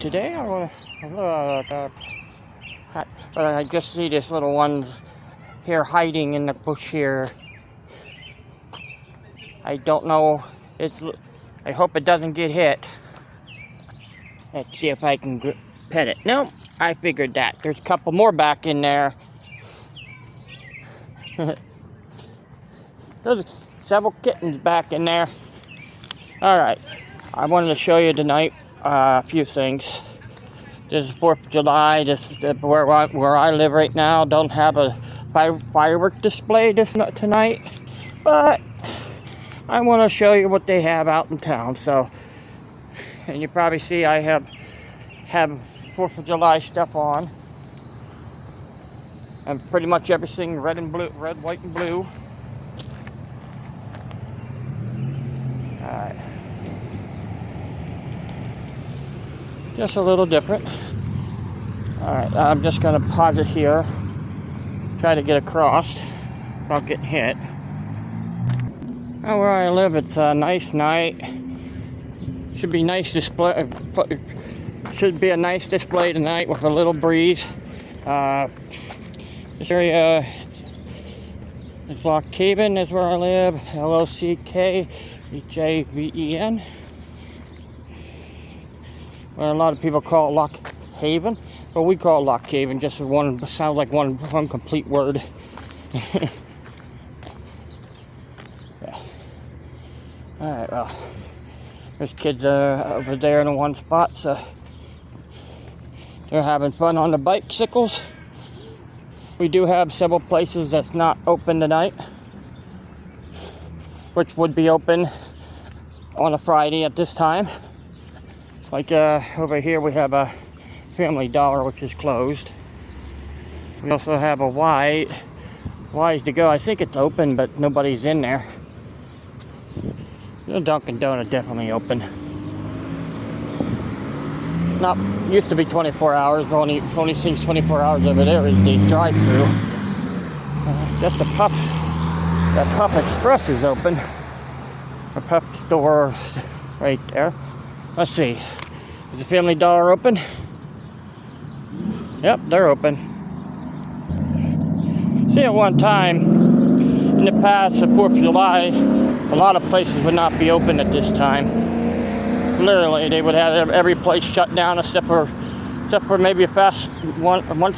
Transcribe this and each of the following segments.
Today I want to I just see this little one here hiding in the bush here. I don't know. I hope it doesn't get hit. Let's see if I can pet it. Nope, I figured that. There's a couple more back in there. There's several kittens back in there. Alright, I wanted to show you tonight a few things. This is 4th of July. This is where I live right now. Don't have a firework display tonight, but I want to show you what they have out in town. So, and you probably see I have 4th of July stuff on, and pretty much everything red and blue, red, white, and blue. Alright. Just a little different. Alright, I'm just going to pause it here. Try to get across without getting hit. Now where I live, it's a nice night. Should be nice display. Should be a nice display tonight with a little breeze. This area is Lock Haven, is where I live. LOCKHAVEN. Well, a lot of people call it Lock Haven, but we call it Lock Haven. Just one sounds like one complete word. Yeah. All right. Well, there's kids over there in the one spot, so they're having fun on the bicycles. We do have several places that's not open tonight, which would be open on a Friday at this time. Like over here we have a Family Dollar, which is closed. We also have a Wise to Go. I think it's open, but nobody's in there. The Dunkin' Donut definitely open. Not used to be 24 hours. The only things 24 hours over there is the drive-through. Just the Puff Express is open. A Puff store right there. Let's see. Is the Family Dollar open? Yep, they're open. See, at one time in the past, the 4th of July, a lot of places would not be open at this time. Literally, they would have every place shut down except for maybe once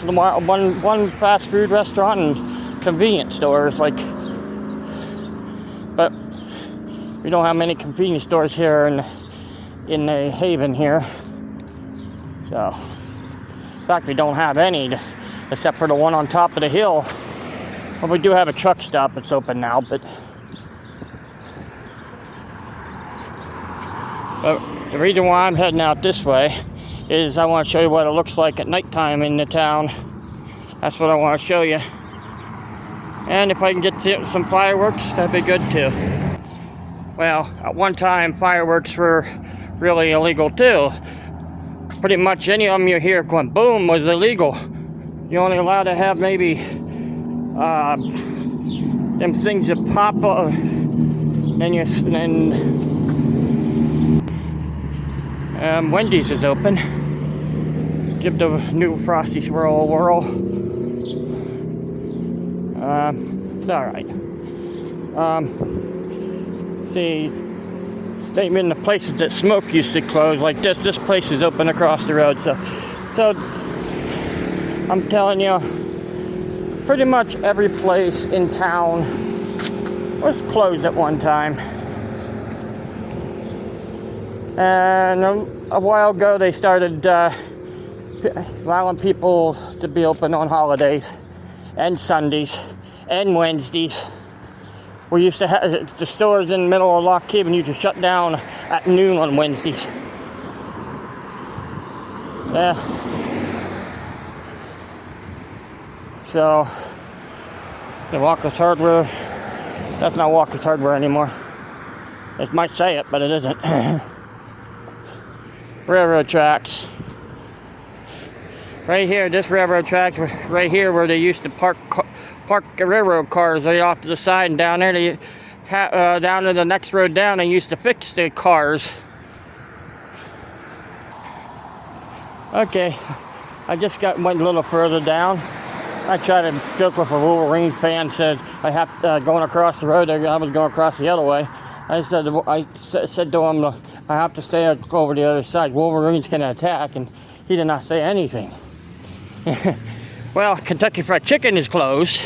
in a while, one fast food restaurant and convenience stores. But we don't have many convenience stores here in the Haven here. So, in fact, we don't have any except for the one on top of the hill. Well, we do have a truck stop that's open now, but the reason why I'm heading out this way is I want to show you what it looks like at nighttime in the town. That's what I want to show you. And if I can get some fireworks, that'd be good too. Well, at one time, fireworks were really illegal too. Pretty much any of them you hear going boom was illegal. You're only allowed to have maybe them things that pop up, Wendy's is open. Give the new Frosty Swirl a whirl. It's alright. See, statement the places that smoke used to close, like this place is open across the road. So I'm telling you, pretty much every place in town was closed at one time. And a while ago they started allowing people to be open on holidays and Sundays and Wednesdays. We used to have the stores in the middle of Lock Haven used to shut down at noon on Wednesdays. Yeah. So, the Walker's Hardware, that's not Walker's Hardware anymore. It might say it, but it isn't. Railroad tracks. Right here, this railroad track, right here where they used to park the railroad cars right off to the side, and down there, down to the next road down, they used to fix the cars. Okay, I just went a little further down. I tried to joke with a Wolverine fan, said I have going across the road. I was going across the other way. I said to him, I have to stay over the other side. Wolverines can attack, and he did not say anything. Well, Kentucky Fried Chicken is closed,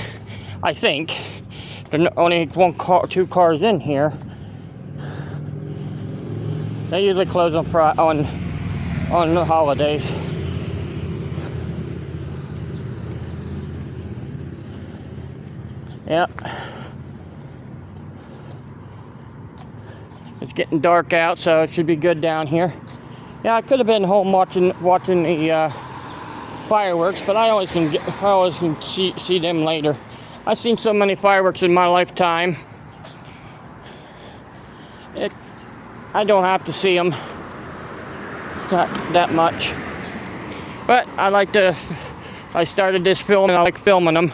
I think. There's only two cars in here. They usually close on the holidays. Yep. It's getting dark out, so it should be good down here. Yeah, I could have been home watching the fireworks, but I always can see them later. I've seen so many fireworks in my lifetime. I don't have to see them that much. But I started this film and I like filming them.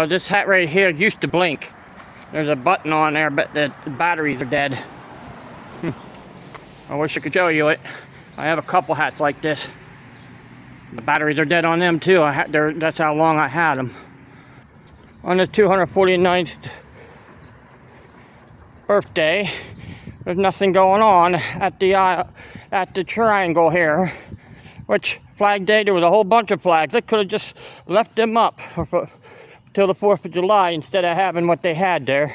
This hat right here used to blink. There's a button on there, but the batteries are dead. I wish I could show you it. I have a couple hats like this. The batteries are dead on them too. That's how long I had them. On the 249th birthday, there's nothing going on at the triangle here. Which Flag Day, there was a whole bunch of flags. They could have just left them up till the 4th of July instead of having what they had there.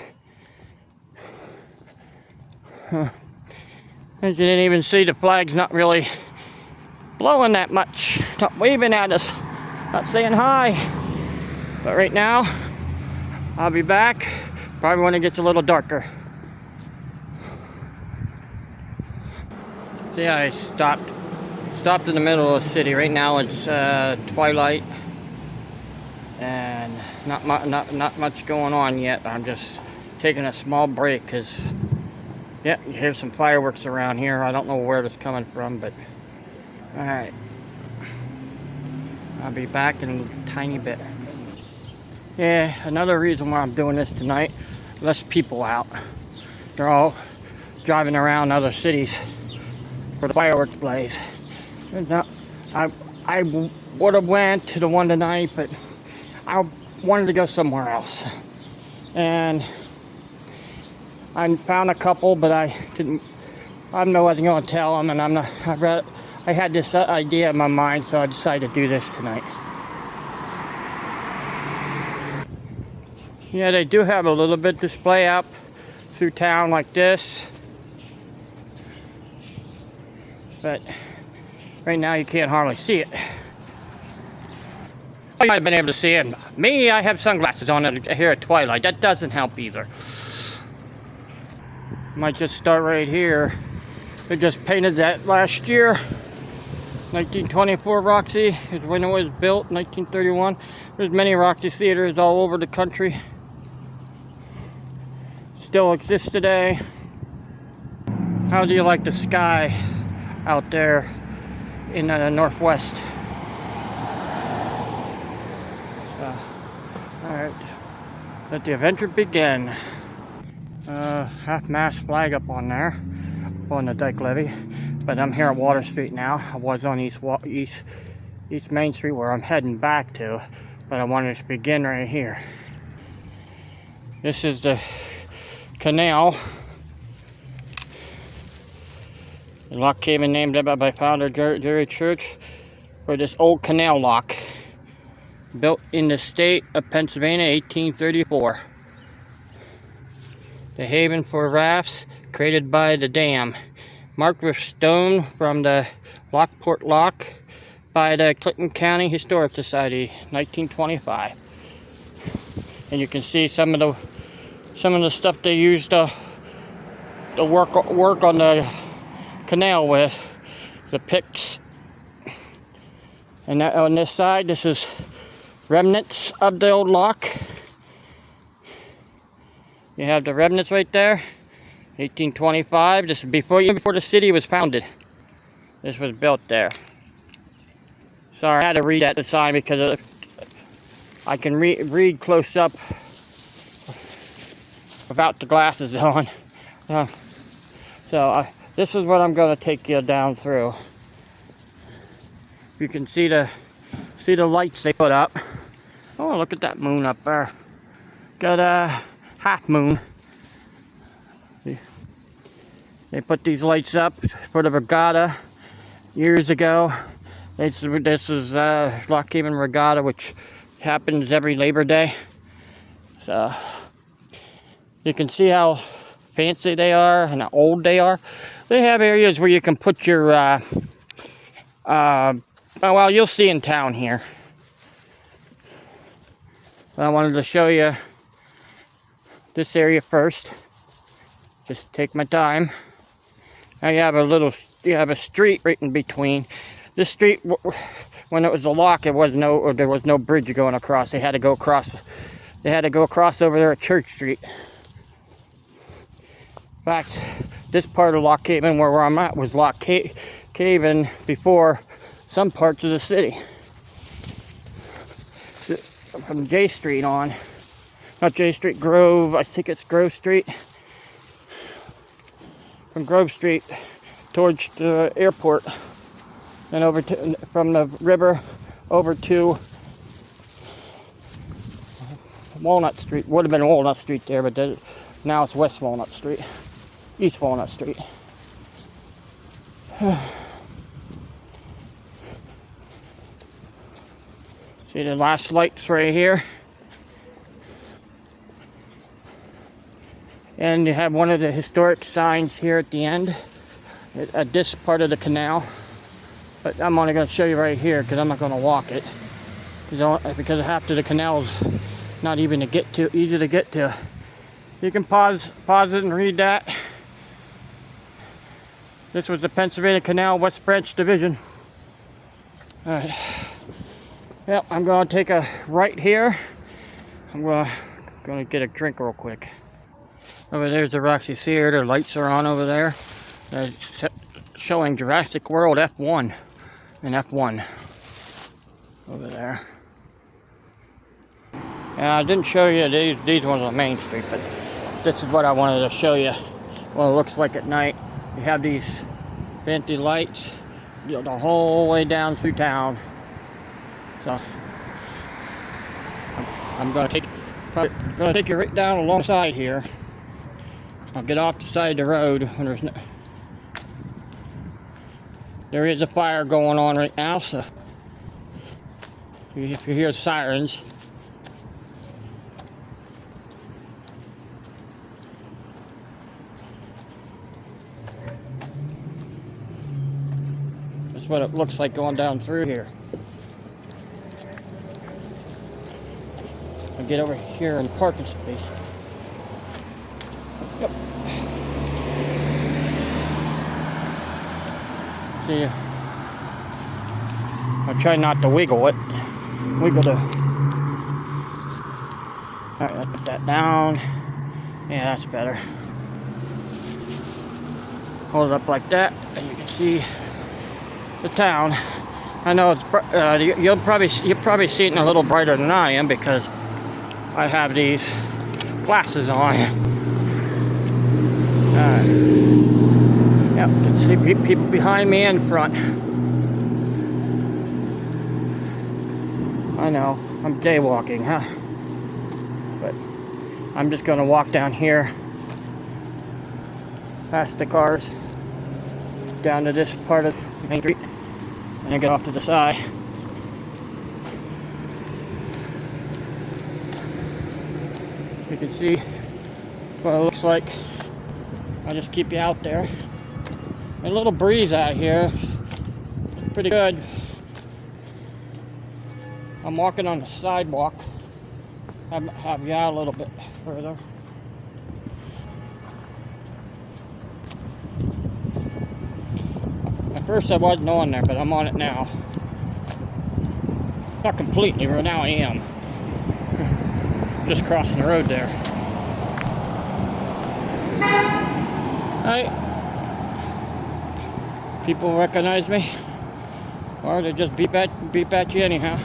As you didn't even see, the flag's not really blowing that much, not waving at us, not saying hi. But right now, I'll be back probably when it gets a little darker. See, I stopped in the middle of the city. Right now it's twilight and not much going on yet. I'm just taking a small break because yeah, you hear some fireworks around here. I don't know where it's coming from, but all right, I'll be back in a tiny bit. Yeah, another reason why I'm doing this tonight, less people out. They're all driving around other cities for the fireworks blaze. Now, I would have went to the one tonight, but I wanted to go somewhere else. And I found a couple, but I wasn't going to tell them, and I had this idea in my mind, so I decided to do this tonight. Yeah, they do have a little bit display up through town like this, but right now you can't hardly see it. You might have been able to see it. Me, I have sunglasses on here at twilight. That doesn't help either. Might just start right here. They just painted that last year. 1924 Roxy is when it was built, 1931. There's many Roxy theaters all over the country. Still exists today. How do you like the sky out there in the northwest? Alright, let the adventure begin. Half-mast flag up on there, up on the dike levee. But I'm here at Water Street now. I was on East Main Street where I'm heading back to, but I wanted to begin right here. This is the canal. The lock came and named by founder Jerry Church for this old canal lock, built in the state of Pennsylvania, 1834. The haven for rafts created by the dam, marked with stone from the Lockport Lock by the Clinton County Historic Society, 1925. And you can see some of the stuff they used to work on the canal with, the picks. And on this side, this is remnants of the old lock. You have the remnants right there, 1825. This is even before the city was founded. This was built there. Sorry, I had to read that sign because I can read close up without the glasses on. So this is what I'm going to take you down through. You can see the lights they put up. Oh, look at that moon up there. Got a half moon. They put these lights up for the regatta years ago. This is Lock Haven Regatta, which happens every Labor Day. So you can see how fancy they are and how old they are. They have areas where you can put your, well, you'll see in town here. I wanted to show you this area first. Just take my time. Now you have a street right in between. This street, when it was a lock, there was no bridge going across. They had to go across. They had to go across over there at Church Street. In fact, this part of Lock Haven, where I'm at, was Lock Haven before some parts of the city. From J Street on, not J Street, Grove. I think it's Grove Street. From Grove Street towards the airport, and over to from the river over to Walnut Street. Would have been Walnut Street there, but now it's West Walnut Street, East Walnut Street. See the last lights right here. And you have one of the historic signs here at the end, at this part of the canal. But I'm only going to show you right here because I'm not going to walk it. Because half of the canal's not even easy to get to. You can pause it and read that. This was the Pennsylvania Canal West Branch Division. Alright. Yep, I'm going to take a right here. I'm going to get a drink real quick. Over there's the Roxy Theater. Lights are on over there. They're showing Jurassic World F1 and F1 over there. Yeah, I didn't show you these ones on Main Street, but this is what I wanted to show you. What it looks like at night. You have these fancy lights the whole way down through town. So I'm going to take you right down alongside here. I'll get off the side of the road when there is a fire going on right now, so if you hear sirens. That's what it looks like going down through here. I'll get over here in the parking space. Yep. See, I'll try not to wiggle it. Wiggle the. Alright, let's put that down. Yeah, that's better. Hold it up like that, and you can see the town. I know it's you'll probably see it a little brighter than I am because I have these glasses on. Yep, you can see people behind me and front. I know, I'm jaywalking, huh? But I'm just gonna walk down here, past the cars, down to this part of Main Street, and then get off to the side. You can see what it looks like. I'll just keep you out there. A little breeze out here. It's pretty good. I'm walking on the sidewalk. Have you out a little bit further. At first I wasn't on there, but I'm on it now. Not completely, but now I am. Just crossing the road there. Alright. People recognize me, or they just beep at you anyhow.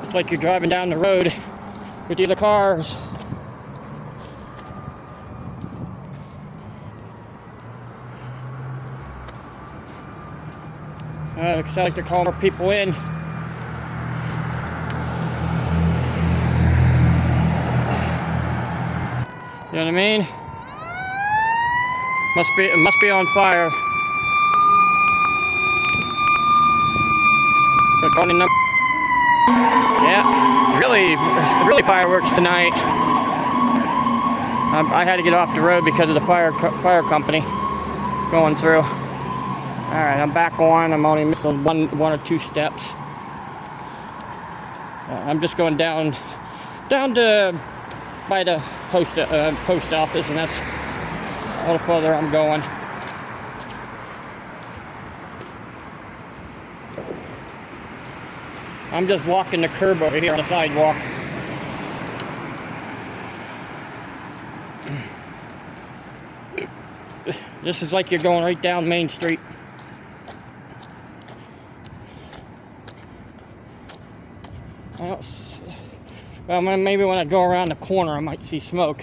It's like you're driving down the road with the other cars. Looks like they're calling more people in. You know what I mean? It must be on fire. Yeah, really fireworks tonight. I had to get off the road because of the fire company going through. All right, I'm back on. I'm only missing one or two steps. I'm just going down to by the post office, and that's a little further I'm going. I'm just walking the curb over here on the sidewalk. This is like you're going right down Main Street. Well, maybe when I go around the corner, I might see smoke.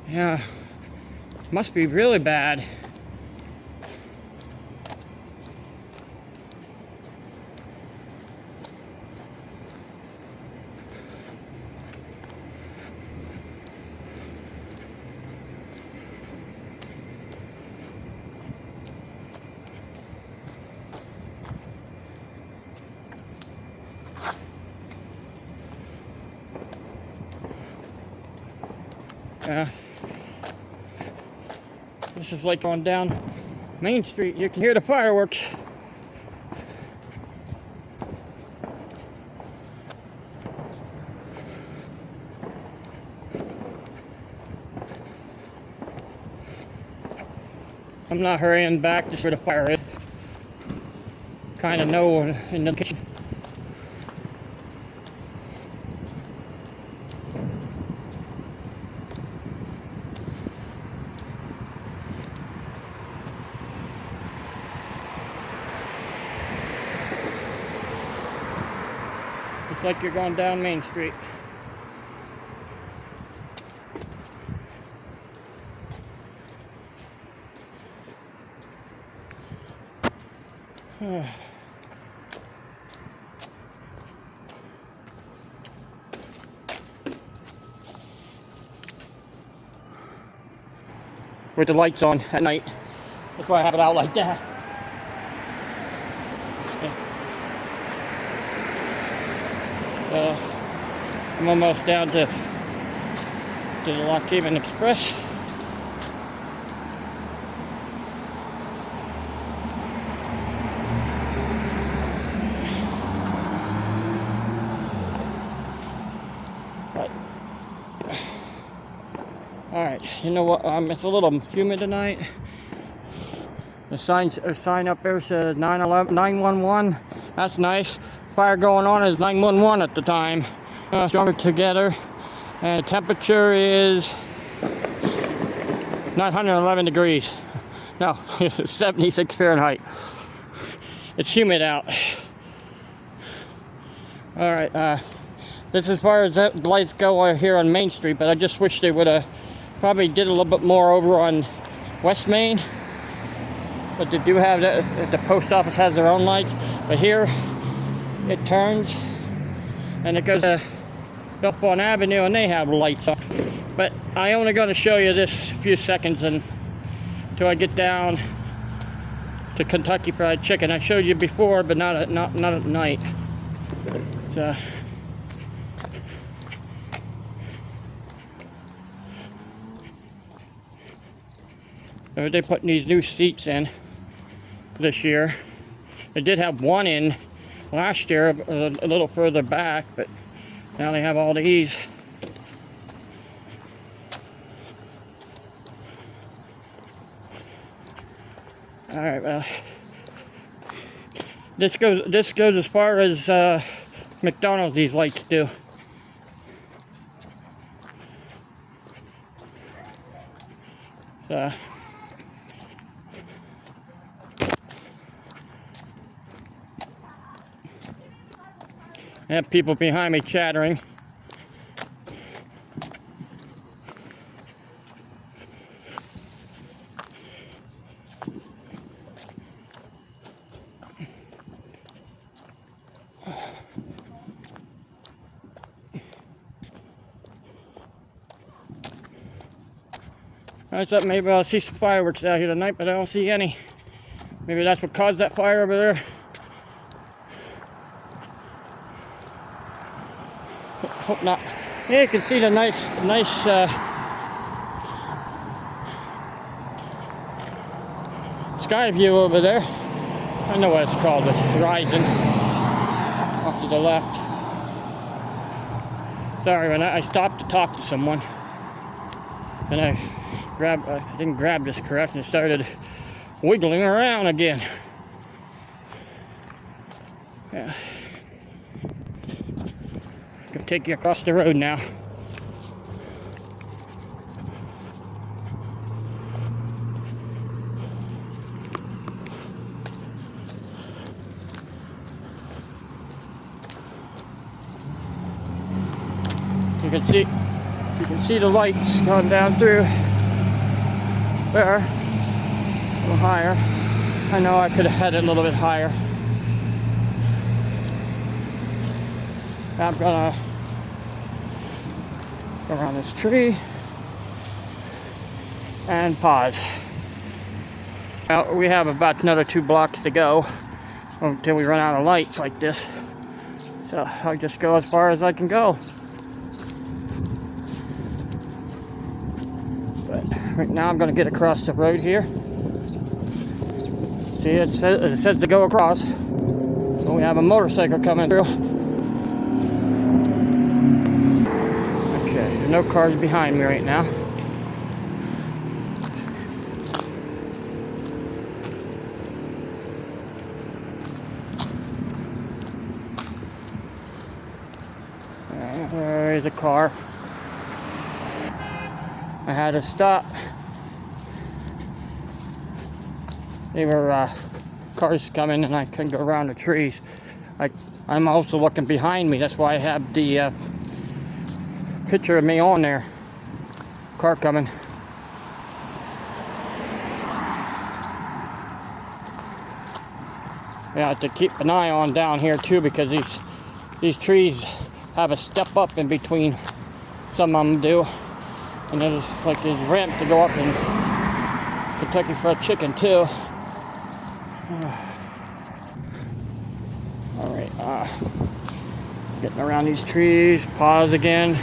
Yeah, must be really bad. This is like going down Main Street. You can hear the fireworks. I'm not hurrying back just where the fire is. Kind of know in the kitchen. It's like you're going down Main Street. With the lights on at night. That's why I have it out like that. I'm almost down to the Lock Haven Express. Alright, you know what? It's a little humid tonight. The sign up there says 911. That's nice. Fire going on is 911 at the time. Stronger together. And the temperature is 911 degrees. No, 76 Fahrenheit. It's humid out. Alright, this is as far as that lights go here on Main Street, but I just wish they would have probably did a little bit more over on West Main. But they do have that, the post office has their own lights. But here, it turns, and it goes to Bellefonte Avenue, and they have lights on. But I only going to show you this few seconds until I get down to Kentucky Fried Chicken. I showed you before, but not at night. So, they're putting these new seats in this year. They did have one in last year, a little further back, but now they have all these. Alright, well, This goes as far as McDonald's. These lights do. I have people behind me chattering. I thought maybe I'll see some fireworks out here tonight, but I don't see any. Maybe that's what caused that fire over there. Hope not. Yeah, you can see the nice sky view over there. I know what it's called, the horizon off to the left. Sorry, when I stopped to talk to someone, and I didn't grab this correct, and it started wiggling around again. Yeah. Gonna take you across the road now. You can see the lights going down through there, a little higher. I know I could have had it a little bit higher. I'm gonna go around this tree and pause. Now, we have about another 2 blocks to go until we run out of lights like this. So I'll just go as far as I can go. But right now I'm going to get across the road here. See, it says to go across. So we have a motorcycle coming through. Okay, there's no cars behind me right now. There's a car. I had to stop. There were cars coming and I couldn't go around the trees. I'm also looking behind me. That's why I have the picture of me on there. Car coming. Yeah, I have to keep an eye on down here too, because these trees have a step up in between. Some of them do. And there's like this ramp to go up in Kentucky Fried Chicken too. Alright, getting around these trees, pause again.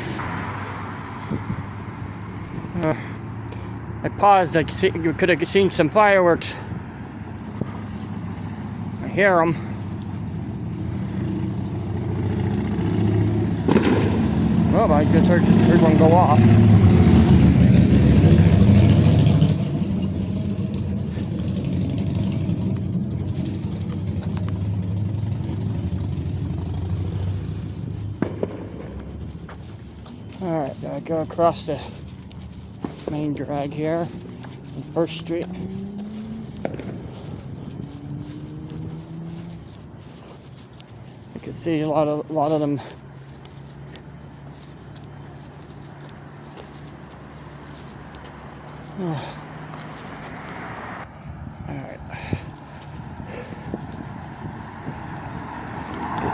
I paused, you could have seen some fireworks. I hear them. Oh, I just heard one go off. Alright, gotta go across the main drag here on 1st Street. You can see a lot of them. Alright.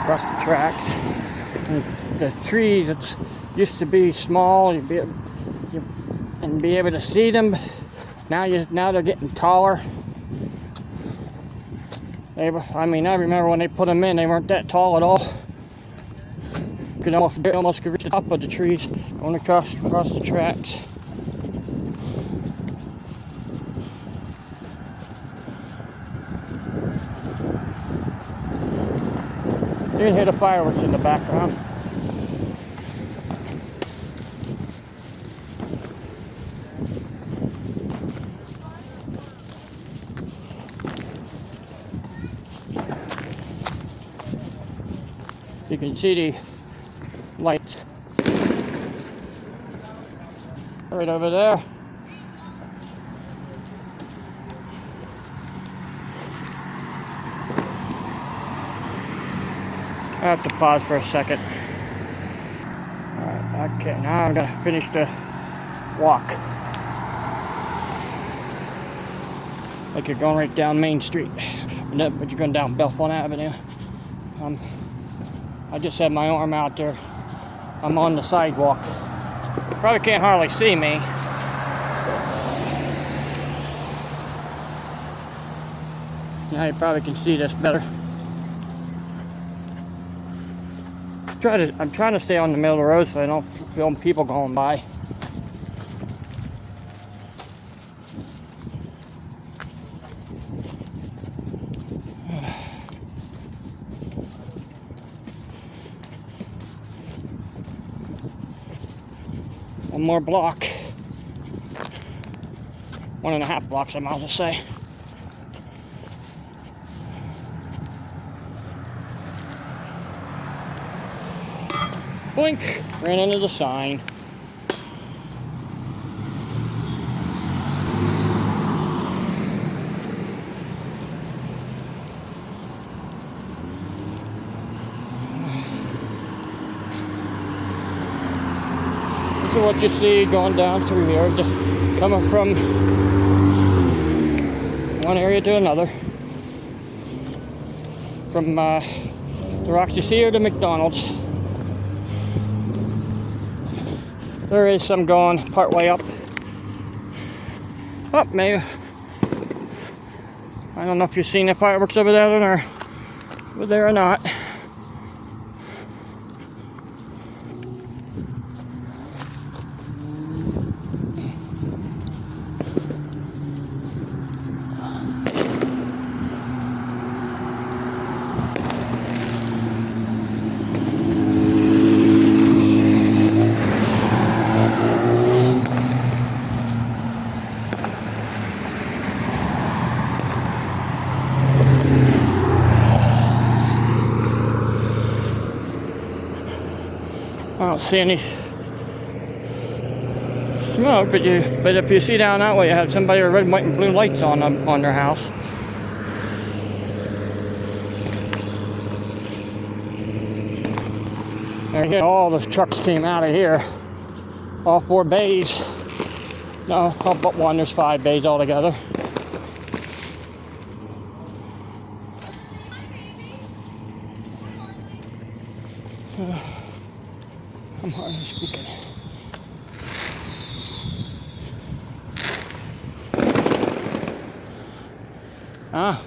Across the tracks. And the trees, it used to be small, you'd be able to see them. Now they're getting taller. I remember when they put them in, they weren't that tall at all. You could almost reach the top of the trees going across the tracks. You can hear the fireworks in the background. You can see the lights right over there. I have to pause for a second. Alright, okay, now I'm gonna finish the walk. Like you're going right down Main Street, but you're going down Bellefonte Avenue. I just had my arm out there. I'm on the sidewalk. You probably can't hardly see me. Now you probably can see this better. I'm trying to stay on the middle of the road so I don't film people going by. One more block. 1.5 blocks, I might as well say. Blink! Ran into the sign. This is what you see going down through here, just coming from one area to another. From the Roxy Sear to McDonald's. There is some going part way up. Oh, maybe. I don't know if you've seen the fireworks over there or not. I don't see any smoke, but if you see down that way, you have somebody with red, white, and blue lights on their house. And here, all the trucks came out of here. All 4 bays. No, all but one. There's 5 bays altogether. I'm hardly speaking. A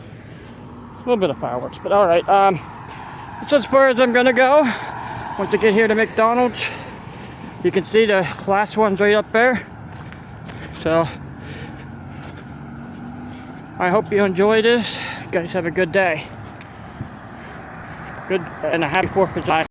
little bit of fireworks, but all right. This is as far as I'm gonna go. Once I get here to McDonald's, you can see the last one's right up there. So I hope you enjoy this. You guys have a good day. Good and a happy 4th of July.